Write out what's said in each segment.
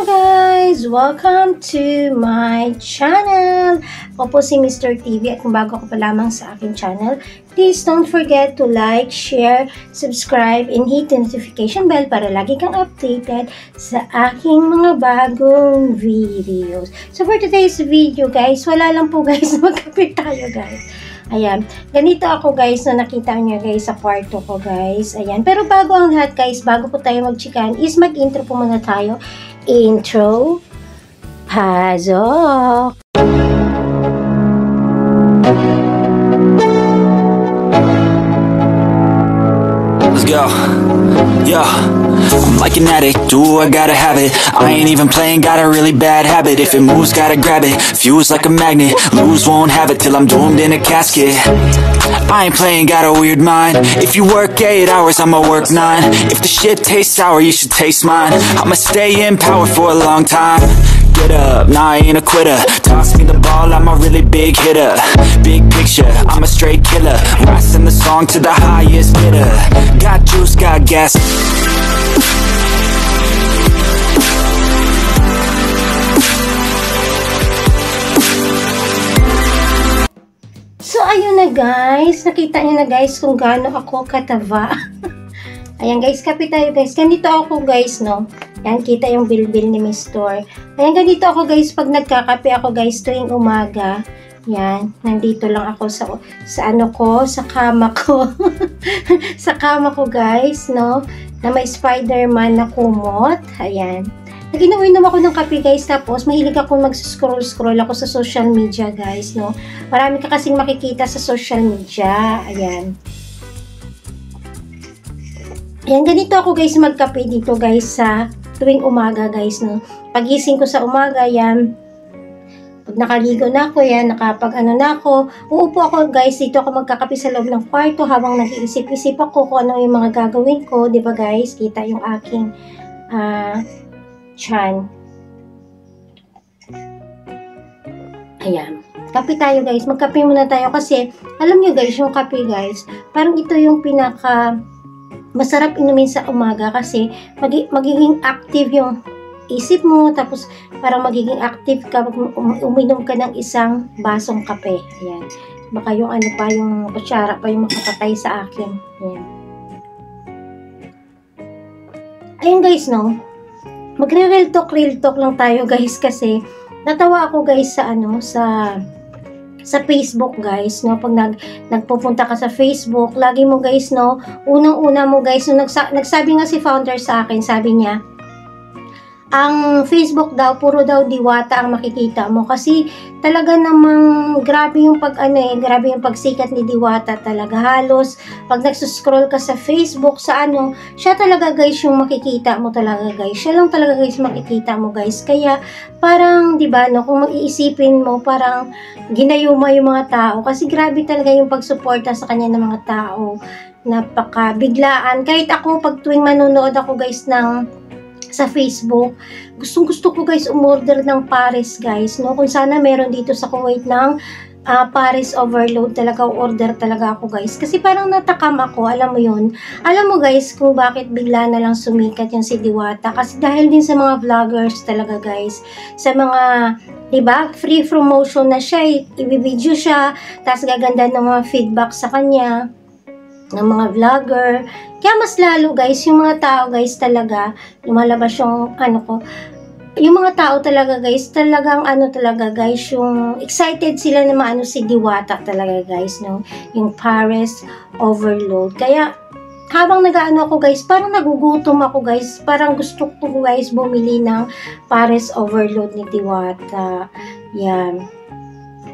guys! Welcome to my channel! Ako po si Mr. TV at kung bago ko pa lamang sa aking channel, please don't forget to like, share, subscribe, and hit the notification bell para lagi kang updated sa aking mga bagong videos. So for today's video guys, wala lang po guys, magkapit tayo guys. Ayan, ganito ako guys na nakita nyo guys sa kwarto ko guys. Ayan, pero bago ang lahat guys, bago po tayo magchikan, is mag-intro po muna tayo. Intro, pasok! Let's go. Yeah, I'm like an addict, do I gotta have it. I ain't even playing, got a really bad habit. If it moves, gotta grab it, fuse like a magnet. Lose, won't have it till I'm doomed in a casket. I ain't playing, got a weird mind. If you work 8 hours, I'ma work 9. If the shit tastes sour, you should taste mine. I'ma stay in power for a long time. Get up, nah I ain't a quitter. Toss me the ball, I'm a really big hitter. Big picture, I'm a straight killer. Rising the song to the highest bidder. Got juice, got gas. So ayun na guys, nakita niyo na guys kung gaano ako kataba. Ayan guys, kape tayo guys. Ganito ako guys, no? Yan, kita yung bilbil ni Mr. Ayan, ganito ako guys, pag nagkakape ako guys tuwing umaga. Yan, nandito lang ako sa ano ko, sa kama ko. Sa kama ko guys, no? Na may Spider-Man na kumot. Ayan. Nag-inom ako ng kape guys, tapos mahilig ako mag-scroll ako sa social media guys, no? Marami ka kasing makikita sa social media. Ayan. Ayan, ganito ako guys magkape dito guys sa tuwing umaga guys, no? Pagising ko sa umaga, yan. Pag nakaligo na ako, yan, nakapag ano na ako, uupo ako guys, dito ako magkakape sa loob ng kwarto habang nag-iisip-isip ako kung ano yung mga gagawin ko, di ba guys? Kita yung aking tiyan. Ayan. Kape tayo guys. Magkape muna tayo kasi alam nyo guys, yung kape guys, parang ito yung pinaka masarap inumin sa umaga kasi magiging active yung isip mo, tapos parang magiging active ka pag uminom ka ng isang basong kape. Ayan. Baka yung ano pa, yung kutsara pa yung makapatay sa akin. Ayan. Ayun guys, no? Magre-real talk lang tayo guys kasi natawa ako guys sa ano, sa Facebook guys, no? Pag nagpupunta ka sa Facebook, lagi mo guys, no? Unang-una mo guys, no? Nagsabi nga si founder sa akin, sabi niya, ang Facebook daw, puro daw diwata ang makikita mo kasi talaga namang grabe yung grabe yung pagsikat ni Diwata talaga. Halos pag nagsuscroll ka sa Facebook sa ano, siya talaga guys yung makikita mo talaga guys. Siya lang talaga guys makikita mo guys. Kaya parang 'di ba no, kung mag-iisipin mo parang ginayuma yung mga tao kasi grabe talaga yung pagsuporta sa kanya ng mga tao. Napakabiglaan. Kahit ako pag tuwing manonood ako guys sa Facebook, gustong-gusto ko guys umorder ng Paris guys, no? Kung sana meron dito sa Kuwait ng Paris overload talaga, order talaga ako guys. Kasi parang natakam ako, alam mo yun. Alam mo guys kung bakit bigla na lang sumikat yung si Diwata. Kasi dahil din sa mga vloggers talaga guys. Sa mga, diba, free promotion na siya, i-video siya, tapos gaganda ng mga feedback sa kanya ng mga vlogger. Kaya mas lalo guys, yung mga tao guys talaga, lumalabas yung ano ko, yung mga tao talaga guys, talagang ano talaga guys, yung excited sila na maano si Diwata talaga guys, no? Yung Paris overload. Kaya habang nag-ano ako guys, parang nagugutom ako guys, parang gusto ko guys bumili ng Paris overload ni Diwata. Yan.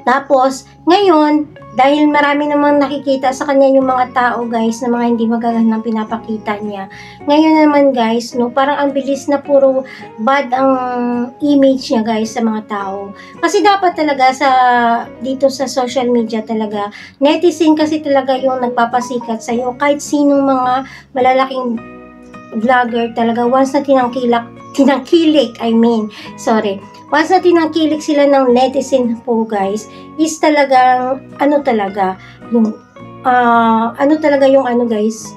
Tapos, ngayon, dahil marami namang nakikita sa kanya yung mga tao guys, na mga hindi magagandang pinapakita niya. Ngayon naman guys, no, parang ang bilis na puro bad ang image niya guys sa mga tao. Kasi dapat talaga dito sa social media talaga, netizen kasi talaga yung nagpapasikat sa'yo. Kahit sinong mga malalaking vlogger talaga, once na once na tinangkilik sila ng netizen po guys, is talagang ano talaga yung guys,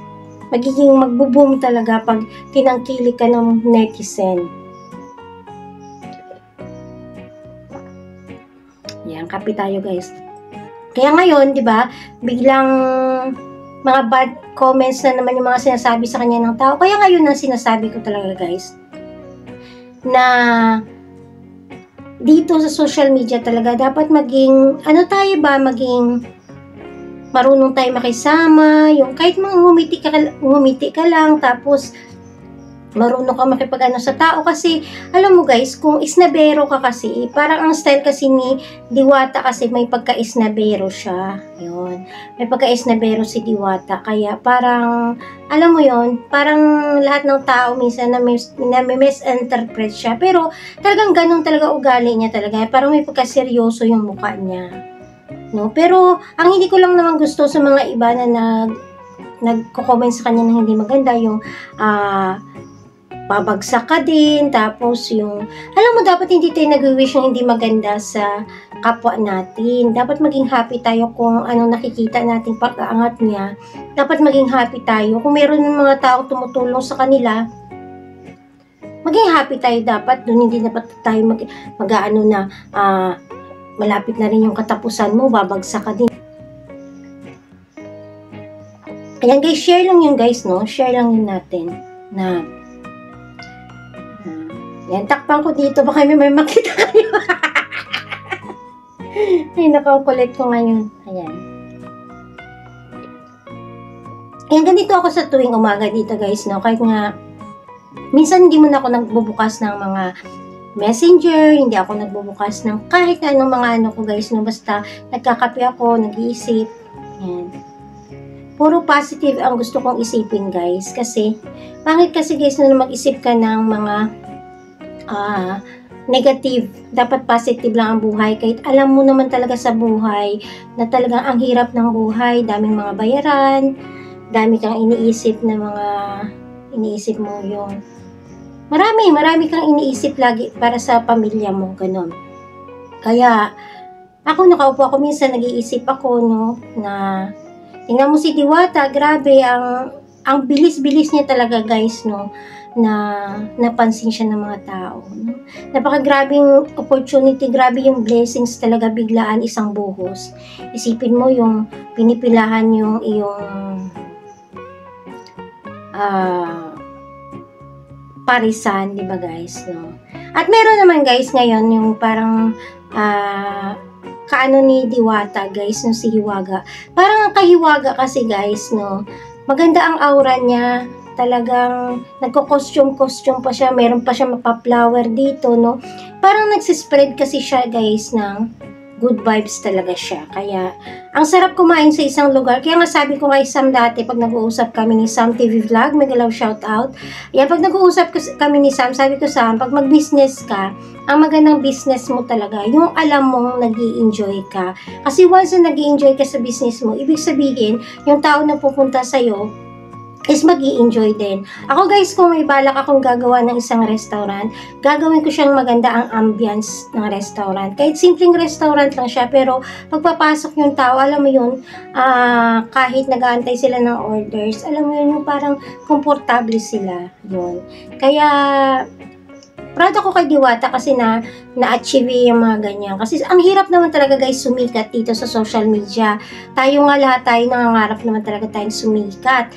magiging magbo-boom talaga pag tinangkilik ka ng netizen. Ayan, kape tayo guys. Kaya ngayon, di ba, biglang mga bad comments na naman yung mga sinasabi sa kanya ng tao. Kaya ngayon ang sinasabi ko talaga guys, na dito sa social media talaga, dapat maging, maging marunong tayo makisama, yung kahit mga ngumiti ka lang, tapos marunong ka makipag-ano sa tao kasi alam mo guys, kung isnabero ka kasi, parang ang style kasi ni Diwata kasi may pagka-isnabero siya. Yun. May pagka-isnabero si Diwata. Kaya parang, alam mo yon, parang lahat ng tao minsan na misinterpret siya. Pero talagang ganun talaga ugali niya talaga. Parang may pagka-seryoso yung mukha niya. No? Pero ang hindi ko lang naman gusto sa mga iba na nagko-comment sa kanya na hindi maganda, yung babagsak ka din, tapos yung, alam mo, dapat hindi tayo nag-wish ng hindi maganda sa kapwa natin. Dapat maging happy tayo kung anong nakikita nating pag-aangat niya. Dapat maging happy tayo. Kung meron ng mga taong tumutulong sa kanila, maging happy tayo dapat. Doon hindi dapat tayo mag-aano na malapit na rin yung katapusan mo, babagsak ka din. Ayan guys, share lang yun guys, no? Share lang yun natin na yan, takpan ko dito. Baka may makita kayo. Ay, nakakulit ko ngayon. Ayan. Ayan, ganito ako sa tuwing umaga dito guys, no? Kahit nga, minsan hindi mo na ako nagbubukas ng mga messenger, hindi ako nagbubukas ng kahit anong mga ano ko guys, no? Basta nagkakape ako, nag-iisip. Ayan. Puro positive ang gusto kong isipin guys. Kasi, pangit kasi guys na mag-isip ka ng mga negative. Dapat positive lang ang buhay. Kahit alam mo naman talaga sa buhay na talagang ang hirap ng buhay, daming mga bayaran, dami kang iniisip na mga iniisip mo yung marami kang iniisip lagi para sa pamilya mo, ganun. Kaya ako nakaupo ako minsan nag-iisip ako, no, na tingnan mo si Diwata, grabe ang bilis-bilis niya talaga guys, no, na napansin siya ng mga tao. No? Napakagrabing opportunity, grabe yung blessings talaga biglaan isang buhos. Isipin mo yung pinipilahan yung iyong parisan, di ba guys? No? At meron naman guys ngayon yung parang kaano ni Diwata guys, no, si Hiwaga. Parang ang kahiwaga kasi guys, no, maganda ang aura niya. Talagang nagko-costume pa siya, meron pa siya mapa-flower dito, no? Parang nagsispread kasi siya, guys, ng good vibes talaga siya. Kaya, ang sarap kumain sa isang lugar. Kaya nga sabi ko kay Sam dati, pag nag-uusap kami ni Sam TV Vlog, megalaw shout out. Ayan, pag nag-uusap kami ni Sam, sabi ko Sam, pag mag-business ka, ang magandang business mo talaga, yung alam mong nag-i-enjoy ka. Kasi once na nag-i-enjoy ka sa business mo, ibig sabihin, yung tao na pupunta sa'yo, is mag-i-enjoy din. Ako guys, kung may balak akong gagawa ng isang restaurant, gagawin ko siyang maganda ang ambience ng restaurant. Kahit simpleng restaurant lang siya, pero pagpapasok yung tao, alam mo yun, kahit nag-aantay sila ng orders, alam mo yun, yung parang komportable sila. Yun. Kaya, proud ako kay Diwata kasi na-achieve yung mga ganyan. Kasi ang hirap naman talaga guys sumikat dito sa social media. Tayo nga lahat tayo nangangarap naman talaga tayong sumikat.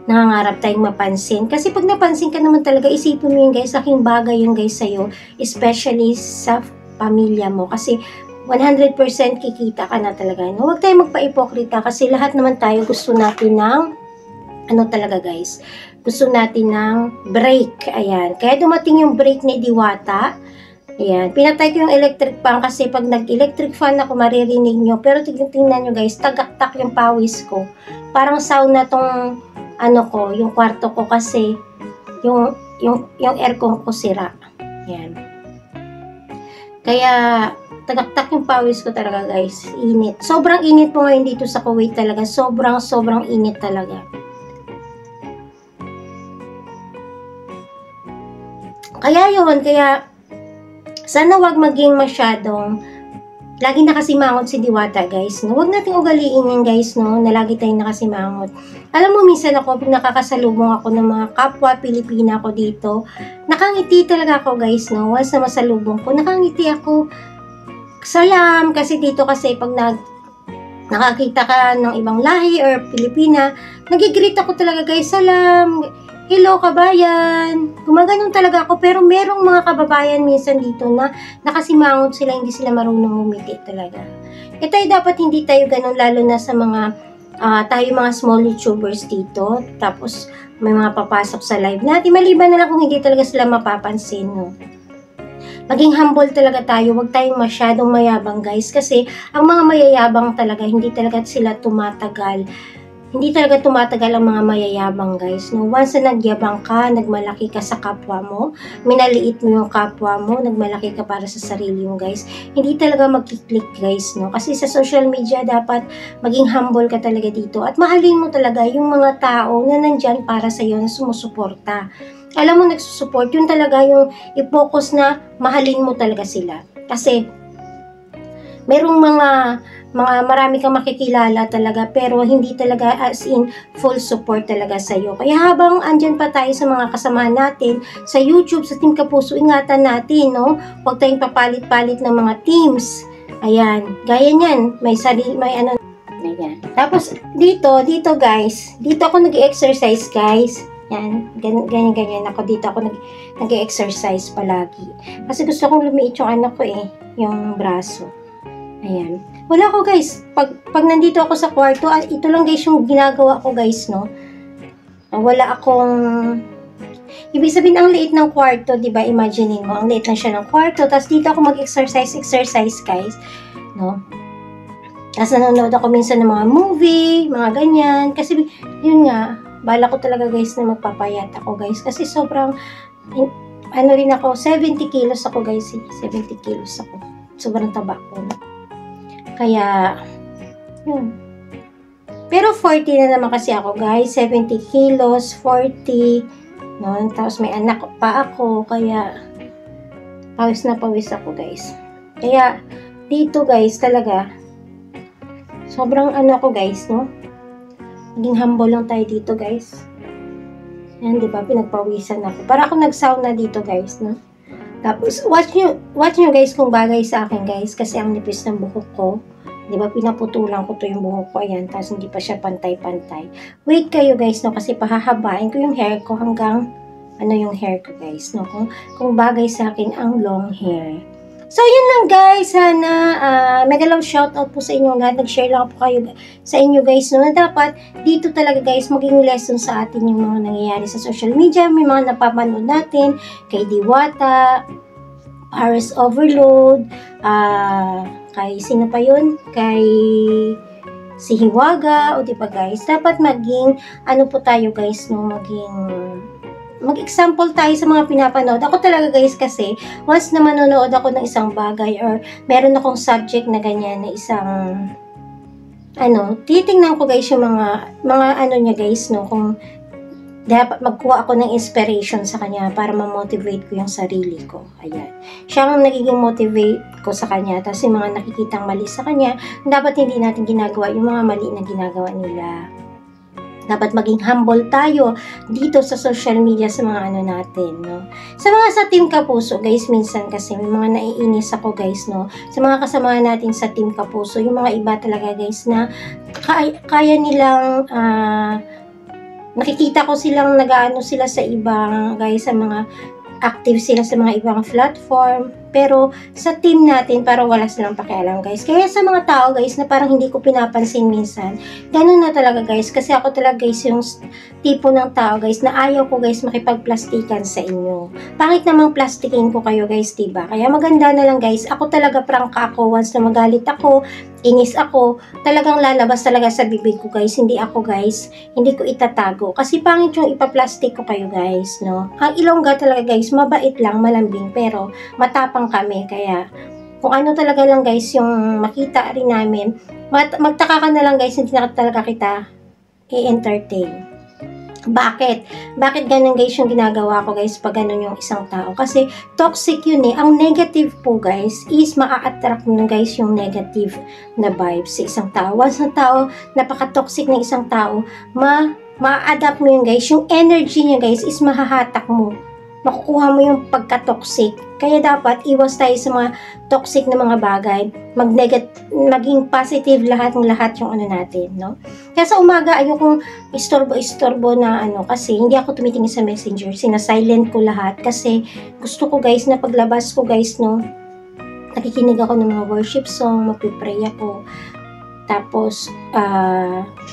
Nangangarap tayong mapansin. Kasi pag napansin ka naman talaga, isipin mo yung guys, laking bagay yung guys sa'yo, especially sa pamilya mo. Kasi 100% kikita ka na talaga. No? Huwag tayong magpa-ipokrita kasi lahat naman tayo gusto natin ng, ano talaga guys, gusto natin ng break. Ayan. Kaya dumating yung break ni Diwata. Ayan. Pinatay ko yung electric fan kasi pag nag-electric fan ako, maririnig nyo. Pero tingnan nyo guys, tagaktak yung pawis ko. Parang sauna tong ano ko, yung kwarto ko kasi yung aircon ko sira. Yan. Kaya tagaktak yung pawis ko talaga guys. Init. Sobrang init po ngayon dito sa Kuwait talaga. Sobrang init talaga. Kaya yun, kaya sana wag maging masyadong lagi nakasimangot si Diwata guys, no? Huwag nating ugaliin yan guys, no? Na lagi tayong nakasimangot. Alam mo, minsan ako, pag nakakasalubong ako ng mga kapwa Pilipina ko dito, nakangiti talaga ako guys, no? Once na masalubong ko, nakangiti ako. salam, kasi dito kasi pag nakakita ka ng ibang lahi or Pilipina, nagigreet ako talaga guys, salam, hello kabayan, gumaganon talaga ako, pero merong mga kababayan minsan dito na nakasimangot sila, hindi sila marunong ngumiti talaga. E tayo dapat hindi tayo ganun, lalo na sa mga, tayo mga small YouTubers dito, tapos may mga papasok sa live natin, maliban na lang kung hindi talaga sila mapapansin, no? Maging humble talaga tayo, huwag tayong masyadong mayabang guys, kasi ang mga mayayabang talaga, hindi talaga sila tumatagal. Hindi talaga tumatagal ang mga mayayabang guys, no? Once na nagyabang ka, nagmalaki ka sa kapwa mo, minaliit mo yung kapwa mo, nagmalaki ka para sa sarili mo guys, hindi talaga magkiklik guys, no? Kasi sa social media dapat maging humble ka talaga dito at mahalin mo talaga yung mga tao na nandyan para sa iyo, na sumusuporta. Alam mo, nagsusupport, yun talaga yung i-focus na mahalin mo talaga sila. Kasi merong mga marami kang makikilala talaga, pero hindi talaga as in full support talaga sa iyo. Kaya habang andyan pa tayo sa mga kasama natin sa YouTube, sa Team Kapuso, ingatan natin, no? Huwag tayong papalit-palit ng mga teams. Ayan, gaya niyan, may ano. Ayan. Tapos dito guys, dito ako nag-exercise guys. Yan, ganyan ako dito ako nag-exercise palagi. Kasi gusto kong lumiit yung anak ko yung braso. Ayan. Wala ko guys, pag nandito ako sa kwarto, ito lang guys yung ginagawa ko guys, no. Wala akong, ibig sabihin ang liit ng kwarto, 'di ba? Imagine mo, ang liit lang siya ng kwarto, tapos dito ako mag-exercise guys, no. Tapos nanonood ako minsan ng mga movie, mga ganyan, kasi yun nga, bala ko talaga guys na magpapayat ako guys, kasi sobrang ano rin ako, 70 kilos ako guys, 70 kilos ako, sobrang taba ko. Kaya yun, pero 40 na naman kasi ako guys, 70 kilos, 40, no? Tapos may anak pa ako, kaya pawis na pawis ako guys. Kaya dito guys talaga sobrang ano ako guys, no? Maging humble lang tayo dito guys. Yan, di ba? Pinagpawisan ako. Para ako nag-sauna dito guys, no? Tapos, watch nyo guys kung bagay sa akin guys. Kasi ang nipis ng buhok ko. Di ba? Pinaputulan ko to yung buhok ko. Ayan. Tapos hindi pa siya pantay-pantay. Wait kayo guys, no? Kasi pahahabain ko yung hair ko hanggang ano yung hair ko guys, no? Kung bagay sa akin ang long hair. So, yun lang guys. Sana, mega love shoutout po sa inyo lahat. Nag-share lang po kayo sa inyo guys, no, na dapat dito talaga guys, maging lesson sa atin yung mga nangyayari sa social media. May mga napapanood natin kay Diwata, Paris Overload, kay sino pa yun? Kay si Hiwaga, o diba guys? Dapat maging, ano po tayo guys, no, mag-example tayo sa mga pinapanood. Ako talaga guys kasi, once na manonood ako ng isang bagay or meron akong subject na ganyan na isang titingnan ko guys yung mga ano niya guys, no, kung dapat magkuha ako ng inspiration sa kanya para ma-motivate ko yung sarili ko. Ayan. Siya ang nagiging motivate ko sa kanya. Tapos yung mga nakikitang mali sa kanya, dapat hindi natin ginagawa yung mga mali na ginagawa nila. Dapat maging humble tayo dito sa social media sa mga ano natin, no? Sa mga sa Team Kapuso, guys, minsan kasi may mga naiinis ako, guys, no? Sa mga kasama natin sa Team Kapuso, yung mga iba talaga, guys, na kaya nilang, nakikita ko silang nag-aano sila sa ibang, guys, sa mga active sila sa mga ibang platform, pero sa team natin parang wala silang pakialam guys. Kaya sa mga tao guys na parang hindi ko pinapansin minsan, ganun na talaga guys, kasi ako talaga guys yung tipo ng tao guys na ayaw ko guys makipagplastikan sa inyo. Pangit namang plastikin ko kayo guys, diba? Kaya maganda na lang guys, ako talaga prangka ako, once na magalit ako, inis ako, talagang lalabas talaga sa bibig ko guys, hindi hindi ko itatago, kasi pangit yung ipaplastic ko kayo guys, no? Ang Ilongga talaga guys, mabait lang, malambing, pero matapang kami, kaya kung ano talaga lang guys yung makita rin namin, magtaka ka na lang guys, hindi na talaga kita i-entertain. Bakit? Bakit ganun guys yung ginagawa ko guys pag ganun yung isang tao? Kasi toxic yun eh. Ang negative po guys is maa-attract mo guys yung negative na vibes sa isang tao. Once na tao, napaka-toxic ng isang tao, ma-adapt mo yun guys. Yung energy niya guys is mahahatak mo. makukuha mo yung pagka-toxic. Kaya dapat iwas tayo sa mga toxic na mga bagay. Maging positive lahat yung ano natin, no? Kaya sa umaga, ayokong istorbo na kasi hindi ako tumitingin sa messenger. Sina-silent ko lahat kasi gusto ko guys na paglabas ko guys, no, nakikinig ako ng mga worship song, magpipray ako. Tapos,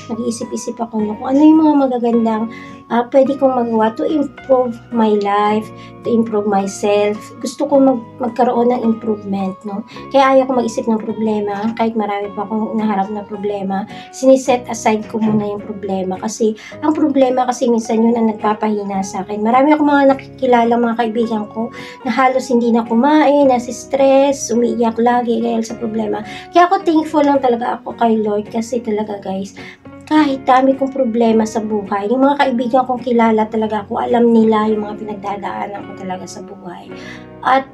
nag-iisip-isip ako kung ano yung mga magagandang pwede kong magawa to improve my life, to improve myself. Gusto ko magkaroon ng improvement, no? Kaya ayaw ko mag-isip ng problema, kahit marami pa akong naharap na problema. Siniset aside ko muna yung problema kasi ang problema kasi minsan yun ang nagpapahina sa akin. Marami akong mga nakikilala mga kaibigan ko na halos hindi na kumain, nasi-stress, umiiyak lagi dahil sa problema. Kaya ako thankful lang talaga ako kay Lord kasi talaga guys, kahit dami kong problema sa buhay, yung mga kaibigan kong kilala talaga ako, alam nila yung mga pinagdadaanan ko talaga sa buhay. At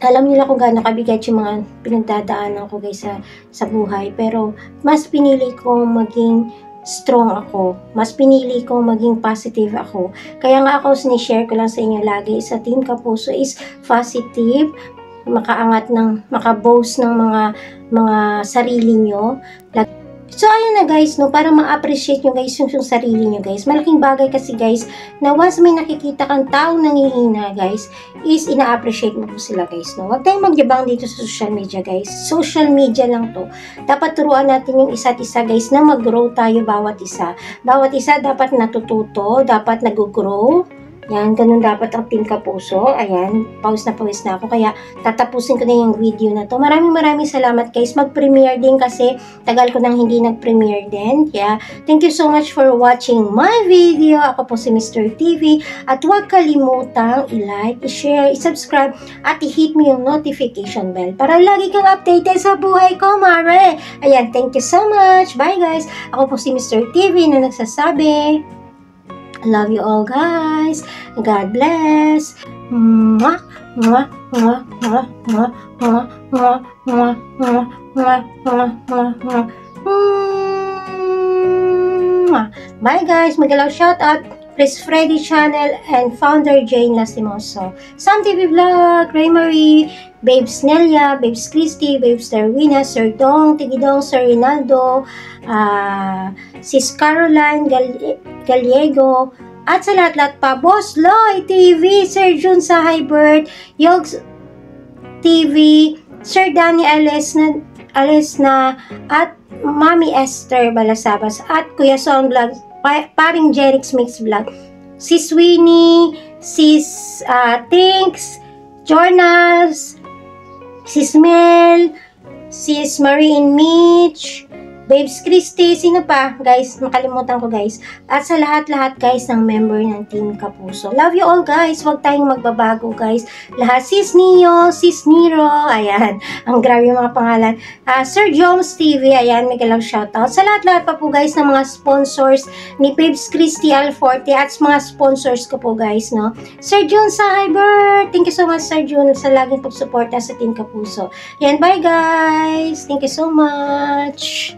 alam nila kung gaano kabigat yung mga pinagdadaanan ko guys sa buhay. Pero mas pinili kong maging strong ako. Mas pinili kong maging positive ako. Kaya nga ako sinishare ko lang sa inyo lagi sa Team Kapuso is positive, makaboast ng mga sarili nyo. So, ayun na guys, no, para ma-appreciate nyo guys yung sarili nyo guys. Malaking bagay kasi guys, na once may nakikita kang taong nangihina guys, is ina-appreciate mo po sila guys, no. Huwag tayong magyabang dito sa social media guys. Social media lang to. Dapat turuan natin yung isa't isa guys, na mag-grow tayo bawat isa. Bawat isa dapat natututo, dapat nag-grow. Yan, ganun dapat ang Team Kapuso. Ayan, pawis na ako. Kaya, tatapusin ko na yung video na to. Maraming salamat guys. Mag-premiere din kasi tagal ko nang hindi nag-premiere din. Kaya, thank you so much for watching my video. Ako po si Mr. TV. At huwag kalimutang i-like, i-share, i-subscribe, at i-hit mo yung notification bell para lagi kang updated sa buhay ko, mare. Ayan, thank you so much. Bye guys. Ako po si Mr. TV na nagsasabi, love you all guys. God bless. Mwah, mwah, mwah, mwah, mwah, mwah, mwah, mwah, mwah, mwah, mwah, mwah, mwah. Bye guys. Magalaw shout out Chris Freddy Channel and founder Jane Lastimoso. Sam TV Vlog, Ray Marie, Babes Nelia, Babes Christy, Babes Darwina, Sir Dong, Tigidong, Sir Rinaldo, Sis Caroline Gallego, at sa lahat-lahat pa, Boss Loy TV, Sir Jun sa Hybert, Yogs TV, Sir Danny Alesna, at Mami Esther Balasabas, at Kuya Son Vlog, paring Jerix Mix Vlog, Sis Winnie, Sis Tinks, Journals, Sis Mel, Sis Marie and Mitch, Babes Christy, sino pa? Guys, makalimutan ko guys. At sa lahat-lahat guys ng member ng Team Kapuso. Love you all guys. Huwag tayong magbabago guys. Lahat, Sis Neo, Sis Nero, ayan. Ang grabe yung mga pangalan. Sir Jones TV, ayan, may galang shoutout. Sa lahat-lahat pa po guys ng mga sponsors ni Babes Christy Alforte at mga sponsors ko po guys, no? Sir Jun sa Hybert, thank you so much Sir Jun sa laging pagsuporta sa Team Kapuso. Yan, bye guys. Thank you so much.